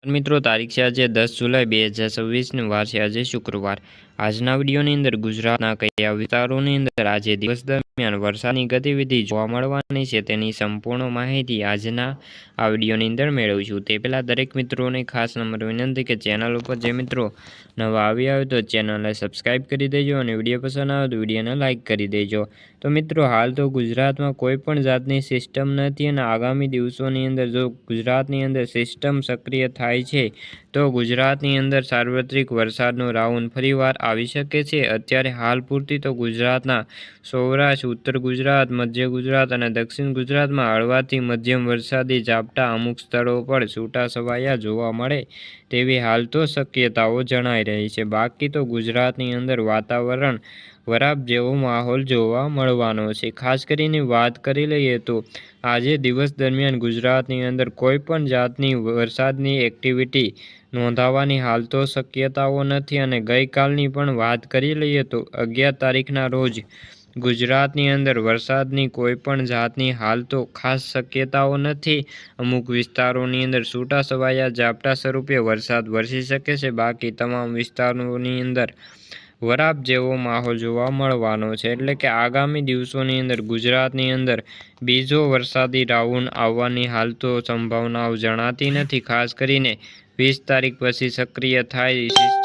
મિત્રો તારીખ છે આજે 10 જુલાઈ 2026 વાર છે આજે શુક્રવાર। આજના વિડીયોની અંદર ગુજરાતના કયા વિસ્તારોની અંદર આજે દિવસ દરમિયાન વરસાદની ગતિવિધિ જોવા મળવાની છે તેની સંપૂર્ણ માહિતી આજના આ વિડીયોની અંદર મેળવીશું। તે પહેલાં દરેક મિત્રોને ખાસ નંબર વિનંતી કે ચેનલ ઉપર જે મિત્રો નવા આવ્યા હોય તો ચેનલને સબસ્ક્રાઈબ કરી દેજો અને વિડીયો પસંદ આવે તો વિડીયોને લાઇક કરી દેજો। તો મિત્રો હાલ તો ગુજરાતમાં કોઈ પણ જાતની સિસ્ટમ નથી અને આગામી દિવસોની અંદર જો ગુજરાતની અંદર સિસ્ટમ સક્રિય થાય છે તો ગુજરાતની અંદર સાર્વત્રિક વરસાદનો રાઉન્ડ ફરીવાર આવી શકે છે। અત્યારે હાલ પૂરતી તો ગુજરાતના સૌરાષ્ટ્ર, ઉત્તર ગુજરાત, મધ્ય ગુજરાત અને દક્ષિણ ગુજરાતમાં હળવાથી મધ્યમ વરસાદી ઝાપટા અમુક સ્થળો પર છૂટાછવાયા જોવા મળે તેવી હાલ તો શક્યતાઓ જણાઈ રહી છે। બાકી તો ગુજરાતની અંદર વાતાવરણ વરાપ જેવો માહોલ જોવા મળવાનો છે। ખાસ કરીને વાત કરી લઈએ તો આજે દિવસ દરમિયાન ગુજરાતની અંદર કોઈ પણ જાતની વરસાદની એક્ટિવિટી નોંધાવાની હાલ તો શક્યતાઓ નથી અને ગઈકાલની પણ વાત કરી લઈએ તો 11 તારીખના રોજ ગુજરાતની અંદર વરસાદની કોઈ પણ જાતની હાલ તો ખાસ શક્યતાઓ નથી। અમુક વિસ્તારોની અંદર છૂટાછવાયા ઝાપટા સ્વરૂપે વરસાદ વરસી શકે છે। બાકી તમામ વિસ્તારોની અંદર વરાપ જેવો માહોલ જોવા મળવાનો છે। એટલે કે આગામી દિવસોની અંદર ગુજરાતની અંદર બીજો વરસાદી રાઉન્ડ આવવાની હાલ તો સંભાવનાઓ જણાતી નથી। ખાસ કરીને 20 તારીખ પછી સક્રિય થાય